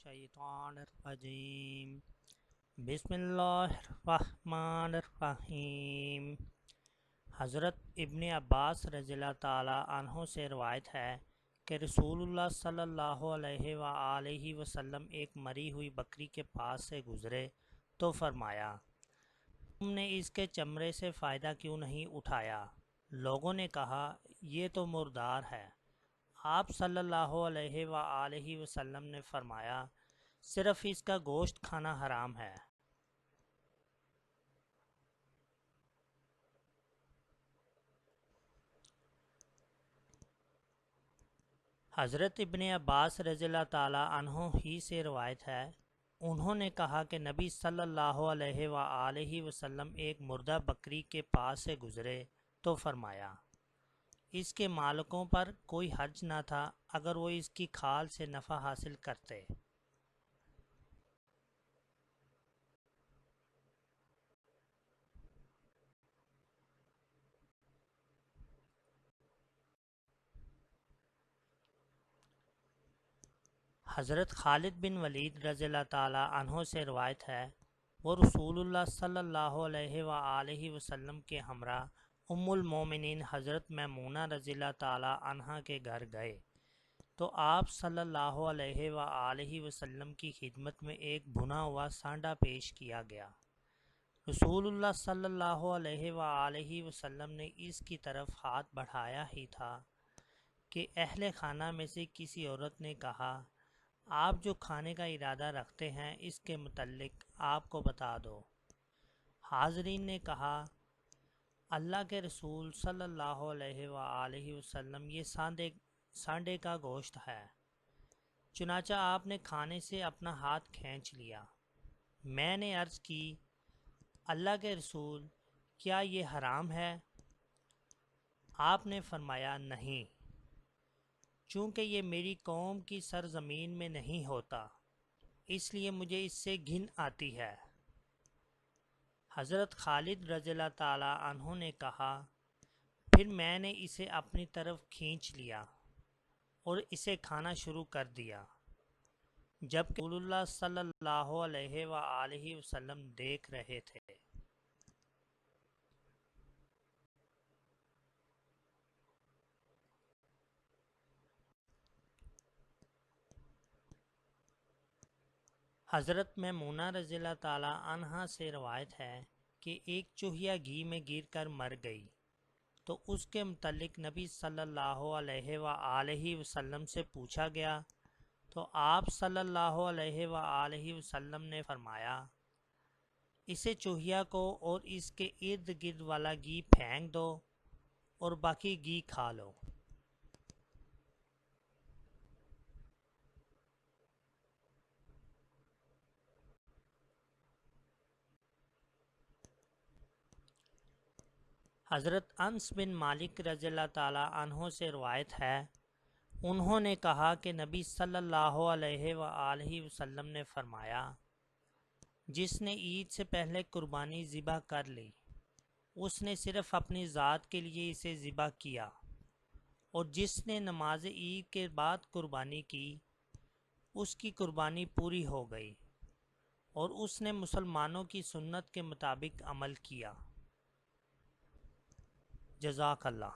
الشیطان الرجیم بسم اللہ الرحمن الرحیم۔ حضرت ابن عباس رضی اللہ تعالیٰ عنہ سے روایت ہے کہ رسول اللہ صلی اللہ علیہ وآلہ وسلم ایک مری ہوئی بکری کے پاس سے گزرے تو فرمایا، تم نے اس کے چمڑے سے فائدہ کیوں نہیں اٹھایا؟ لوگوں نے کہا، یہ تو مردار ہے۔ آپ صلی اللہ علیہ وآلہ وسلم نے فرمایا، صرف اس کا گوشت کھانا حرام ہے۔ حضرت ابن عباس رضی اللہ تعالیٰ عنہ ہی سے روایت ہے، انہوں نے کہا کہ نبی صلی اللہ علیہ وآلہ وسلم ایک مردہ بکری کے پاس سے گزرے تو فرمایا، اس کے مالکوں پر کوئی حرج نہ تھا اگر وہ اس کی کھال سے نفع حاصل کرتے۔ حضرت خالد بن ولید رضی اللہ تعالیٰ عنہ سے روایت ہے، وہ رسول اللہ صلی اللہ علیہ وآلہ وسلم کے ہمراہ ام المومنین حضرت میمونہ رضی اللہ تعالیٰ عنہ کے گھر گئے تو آپ صلی اللہ علیہ وآلہ وسلم کی خدمت میں ایک بھنا ہوا سانڈا پیش کیا گیا۔ رسول اللہ صلی اللہ علیہ وآلہ وسلم نے اس کی طرف ہاتھ بڑھایا ہی تھا کہ اہل خانہ میں سے کسی عورت نے کہا، آپ جو کھانے کا ارادہ رکھتے ہیں اس کے متعلق آپ کو بتا دو۔ حاضرین نے کہا، اللہ کے رسول صلی اللہ علیہ وآلہ وسلم، یہ سانڈے کا گوشت ہے۔ چنانچہ آپ نے کھانے سے اپنا ہاتھ کھینچ لیا۔ میں نے عرض کی، اللہ کے رسول، کیا یہ حرام ہے؟ آپ نے فرمایا، نہیں، چونکہ یہ میری قوم کی سرزمین میں نہیں ہوتا، اس لیے مجھے اس سے گھن آتی ہے۔ حضرت خالد رضی اللہ تعالیٰ عنہ نے کہا، پھر میں نے اسے اپنی طرف کھینچ لیا اور اسے کھانا شروع کر دیا، جبکہ رسول اللہ صلی اللہ علیہ وآلہ وسلم دیکھ رہے تھے۔ حضرت میمونہ رضی اللہ تعالیٰ عنہا سے روایت ہے کہ ایک چوہیا گھی میں گر کر مر گئی تو اس کے متعلق نبی صلی اللہ علیہ وآلہ وسلم سے پوچھا گیا تو آپ صلی اللہ علیہ وآلہ وسلم نے فرمایا، اسے چوہیا کو اور اس کے ارد گرد والا گھی پھینک دو اور باقی گھی کھا لو۔ حضرت انس بن مالک رضی اللہ تعالیٰ عنہ سے روایت ہے، انہوں نے کہا کہ نبی صلی اللہ علیہ وآلہ وسلم نے فرمایا، جس نے عید سے پہلے قربانی ذبح کر لی اس نے صرف اپنی ذات کے لیے اسے ذبح کیا، اور جس نے نماز عید کے بعد قربانی کی اس کی قربانی پوری ہو گئی اور اس نے مسلمانوں کی سنت کے مطابق عمل کیا۔ جزاک اللہ۔